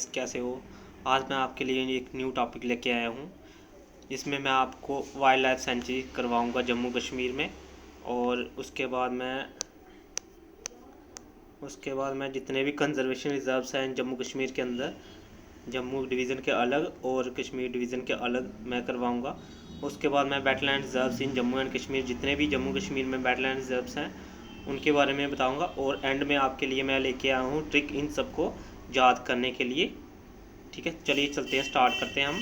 कैसे हो। आज मैं आपके लिए एक न्यू टॉपिक लेके आया हूँ। इसमें मैं आपको वाइल्ड लाइफ सेंचुरी करवाऊँगा जम्मू कश्मीर में। और उसके बाद मैं जितने भी कंजर्वेशन रिजर्व्स हैं जम्मू कश्मीर के अंदर, जम्मू डिवीज़न के अलग और कश्मीर डिवीज़न के अलग मैं करवाऊँगा। उसके बाद मैं wetland reserves in Jammu and Kashmir, जितने भी जम्मू कश्मीर में वेटलैंड रिजर्व्स हैं उनके बारे में बताऊँगा। और एंड में आपके लिए मैं लेके आया हूँ ट्रिक इन सबको याद करने के लिए। ठीक है, चलिए चलते हैं, स्टार्ट करते हैं हम।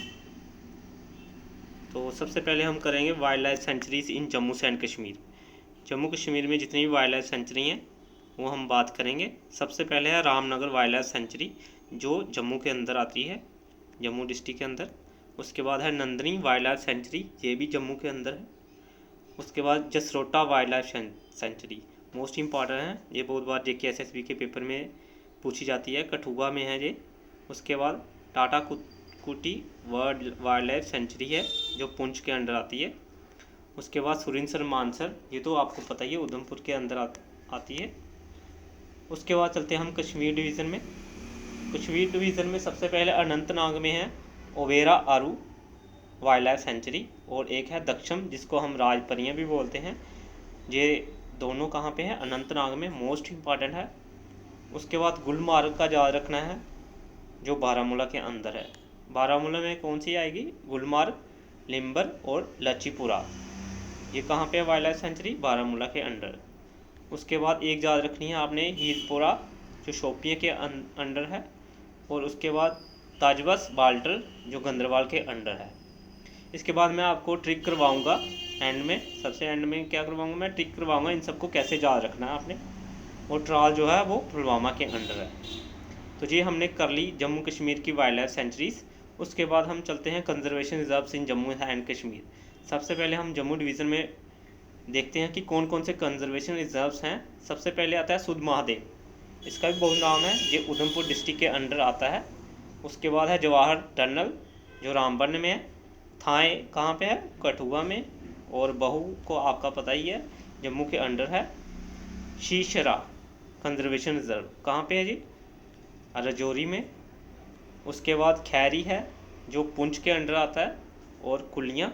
तो सबसे पहले हम करेंगे wild life sanctuaries in Jammu and Kashmir. Jammu Kashmir में जितनी भी वाइल्ड लाइफ सेंचुरी हैं वो हम बात करेंगे। सबसे पहले है रामनगर वाइल्ड लाइफ सेंचुरी, जो जम्मू के अंदर आती है, जम्मू डिस्ट्रिक्ट के अंदर। उसके बाद है नंदनी वाइल्ड लाइफ सेंचुरी, ये भी जम्मू के अंदर है। उसके बाद Jasrota wild life century, most important है, ये बहुत बार JK SSB के पेपर में पूछी जाती है, कठुआ में है ये। उसके बाद टाटा कुटी वाइल्ड लाइफ सेंचुरी है, जो पुंछ के अंडर आती है। उसके बाद सुरिनसर मानसर, ये तो आपको पता ही है, उधमपुर के अंदर आती है। उसके बाद चलते हैं हम कश्मीर डिवीज़न में। कश्मीर डिवीज़न में सबसे पहले अनंतनाग में है ओवेरा आरू वाइल्ड लाइफ सेंचुरी, और एक है दक्षम, जिसको हम राजपरियाँ भी बोलते हैं। ये दोनों कहाँ पे है? अनंतनाग में, मोस्ट इम्पॉर्टेंट है। उसके बाद गुलमार्ग का याद रखना है, जो बारामूला के अंदर है। बारामूला में कौन सी आएगी? गुलमार्ग, लिम्बर और लचीपुरा। ये कहाँ पे है वाइल्ड लाइफ सेंचुरी? बारामूला के अंडर। उसके बाद एक याद रखनी है आपने, हीरपोरा, जो शोपियाँ के अंडर है। और उसके बाद ताजबस बाल्टर, जो गंदरवाल के अंडर है। इसके बाद मैं आपको ट्रिक करवाऊँगा एंड में, सबसे एंड में क्या करवाऊँगा मैं? ट्रिक करवाऊँगा इन सबको कैसे याद रखना है आपने। और ट्राल जो है वो पुलवामा के अंडर है। तो ये हमने कर ली जम्मू कश्मीर की वाइल्ड लाइफ सेंचुरीज़। उसके बाद हम चलते हैं conservation reserves in Jammu and Kashmir. सबसे पहले हम जम्मू डिवीज़न में देखते हैं कि कौन कौन से कंजर्वेशन रिजर्व्स हैं। सबसे पहले आता है सुध महादेव, इसका भी बहुत नाम है, ये उधमपुर डिस्ट्रिक्ट के अंडर आता है। उसके बाद है जवाहर टनल, जो रामबन में है। थाए कहाँ पे है? कठुआ में। और बहू को आपका पता ही है, जम्मू के अंडर है। शीशरा कंजर्वेशन रिजर्व कहाँ पे है जी? राजौरी में। उसके बाद खैरी है, जो पुंछ के अंडर आता है। और कुलियाँ,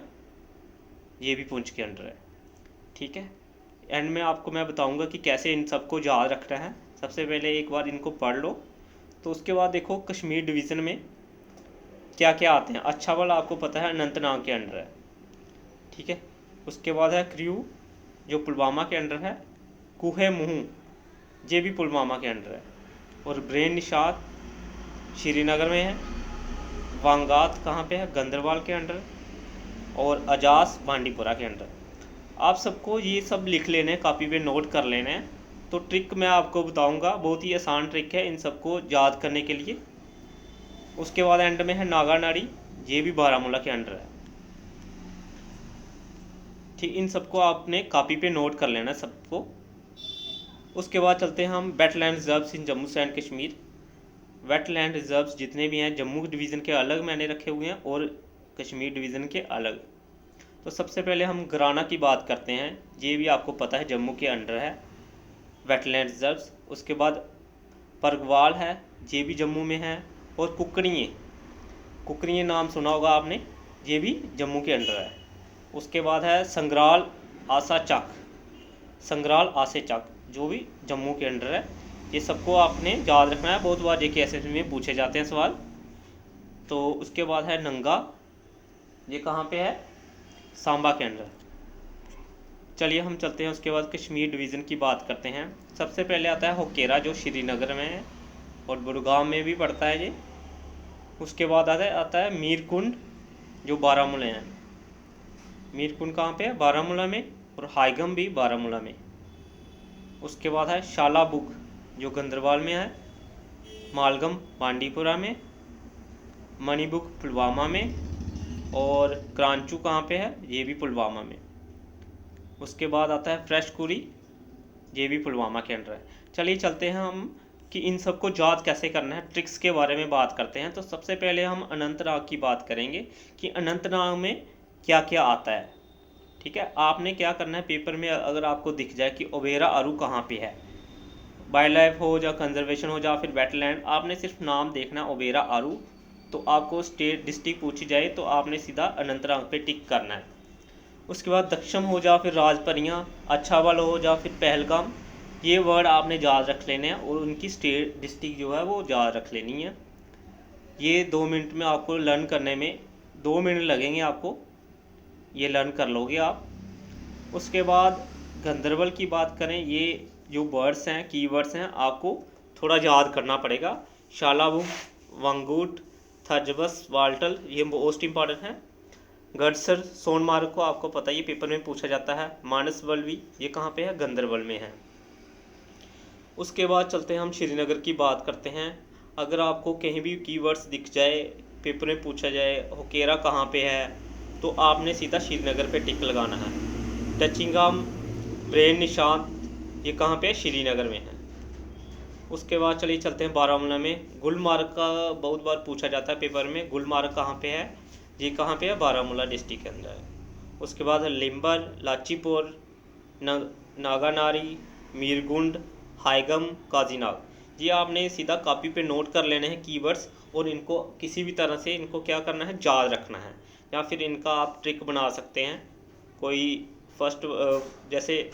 ये भी पुंछ के अंडर है। ठीक है, एंड में आपको मैं बताऊंगा कि कैसे इन सबको याद रखना है। सबसे पहले एक बार इनको पढ़ लो। तो उसके बाद देखो कश्मीर डिवीज़न में क्या क्या आते हैं। अच्छा वाला आपको पता है अनंतनाग के अंडर है। ठीक है, उसके बाद है क्रू, जो पुलवामा के अंडर है। कुहे मुँह, ये भी पुलवामा के अंडर है। और ब्रेन निशात श्रीनगर में है। वांगात कहाँ पे है? गंदरवाल के अंडर। और अजास बांडीपुरा के अंडर। आप सबको ये सब लिख लेने, कॉपी पे नोट कर लेने हैं। तो ट्रिक मैं आपको बताऊंगा, बहुत ही आसान ट्रिक है इन सबको याद करने के लिए। उसके बाद एंड में है नागानाड़ी, ये भी बारामूला के अंडर है। ठीक, इन सबको आपने कॉपी पे नोट कर लेना सबको। उसके बाद चलते हैं हम wetland reserves in Jammu and Kashmir. Wetland reserves जितने भी हैं जम्मू डिवीज़न के अलग मैंने रखे हुए हैं और कश्मीर डिवीज़न के अलग। तो सबसे पहले हम गराना की बात करते हैं, ये भी आपको पता है जम्मू के अंडर है, वेटलैंड रिजर्व्स। उसके बाद परगवाल है, ये भी जम्मू में है। और कुकरियाँ नाम सुना होगा आपने, ये भी जम्मू के अंडर है। उसके बाद है संग्राल आसा चक, जो भी जम्मू के अंडर है। ये सबको आपने याद रखना है, बहुत बार JK SSB में पूछे जाते हैं सवाल। तो उसके बाद है नंगा, ये कहाँ पे है? सांबा के अंडर। चलिए हम चलते हैं, उसके बाद कश्मीर डिवीज़न की बात करते हैं। सबसे पहले आता है होकेरा, जो श्रीनगर में है और बुड़गांव में भी पड़ता है ये। उसके बाद आता है मीरकुंड, जो बारामूला है। मीरकुंड कहाँ पे है? बारामूला में। और हाईगम भी बारामूला में। उसके बाद है शालाबुग, जो गंदरवाल में है। मालगम बांडीपुरा में। मणिबुग पुलवामा में। और क्रांचू कहाँ पे है? ये भी पुलवामा में। उसके बाद आता है फ्रेशकुरी, ये भी पुलवामा के अंडर है। चलिए चलते हैं हम कि इन सबको याद कैसे करना है, ट्रिक्स के बारे में बात करते हैं। तो सबसे पहले हम अनंतनाग की बात करेंगे कि अनंतनाग में क्या क्या आता है। ठीक है, आपने क्या करना है, पेपर में अगर आपको दिख जाए कि ओवेरा आरू कहाँ पे है, वाइल्ड लाइफ हो या कंजर्वेशन हो या फिर वेटलैंड, आपने सिर्फ नाम देखना है ओबेरा आरू। तो आपको स्टेट डिस्ट्रिक्ट पूछी जाए तो आपने सीधा अनंतनाग पे टिक करना है। उसके बाद दक्षम हो या फिर राजपरियाँ, अच्छावल हो या फिर पहलगाम, ये वर्ड आपने याद रख लेने हैं और उनकी स्टेट डिस्ट्रिक्ट जो है वो याद रख लेनी है। ये 2 मिनट में आपको लर्न करने में 2 मिनट लगेंगे आपको, ये लर्न कर लोगे आप। उसके बाद गंदरबल की बात करें, ये जो वर्ड्स हैं कीवर्ड्स हैं आपको थोड़ा याद करना पड़ेगा। शालाबुक, वंगूट, थजबस, वाल्टल, ये मोस्ट इंपॉर्टेंट है। गडसर, सोनमार्ग को आपको पता ही पेपर में पूछा जाता है। मानसबल भी, ये कहाँ पे है? गंदरबल में है। उसके बाद चलते हैं हम श्रीनगर की बात करते हैं। अगर आपको कहीं भी कीवर्ड्स दिख जाए, पेपर में पूछा जाए होकेरा कहाँ पे है, तो आपने सीधा श्रीनगर पे टिक लगाना है। टचिंगाम, ब्रेन निशांत, ये कहाँ पे है? श्रीनगर में है। उसके बाद चलिए चलते हैं बारामूला में। गुलमार्ग का बहुत बार पूछा जाता है पेपर में, गुलमार्ग कहाँ पे है? ये कहाँ पे है? बारामूला डिस्ट्रिक्ट के अंदर है। उसके बाद लिम्बर, लाचीपुर, नागानारी, मीरगुंड, हाइगम, काजीनाग, ये आपने सीधा कॉपी पे नोट कर लेने हैं कीवर्ड्स और इनको किसी भी तरह से इनको क्या करना है? याद रखना है, या फिर इनका आप ट्रिक बना सकते हैं। कोई फर्स्ट जैसे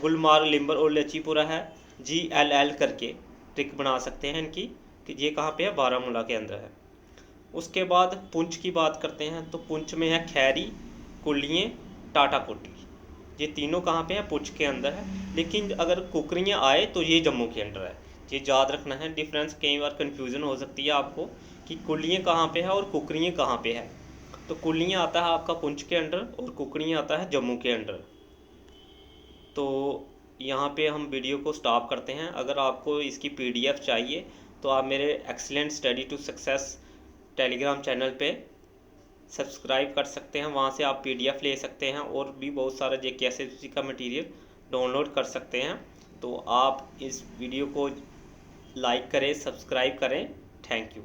गुलमार्ग, लिम्बर और लचीपुरा है, GLL करके ट्रिक बना सकते हैं इनकी कि ये कहाँ पे है? बारामूला के अंदर है। उसके बाद पुंछ की बात करते हैं, तो पुंछ में है खैरी, कुलियाँ, टाटा कोटी, ये तीनों कहाँ पे है? पुंछ के अंदर है। लेकिन अगर कुकरियाँ आए तो ये जम्मू के अंदर है, ये याद रखना है। डिफरेंस कई बार कन्फ्यूज़न हो सकती है आपको कि कुलियाँ कहाँ पे है और कुकरियाँ कहाँ पे है। तो कुलियाँ आता है आपका पुंछ के अंडर और कुकरियाँ आता है जम्मू के अंडर। तो यहाँ पे हम वीडियो को स्टॉप करते हैं। अगर आपको इसकी PDF चाहिए तो आप मेरे excellent study to success telegram channel पे सब्सक्राइब कर सकते हैं, वहाँ से आप PDF ले सकते हैं और भी बहुत सारा JKSSB का मटेरियल डाउनलोड कर सकते हैं। तो आप इस वीडियो को लाइक करें, सब्सक्राइब करें। Thank you.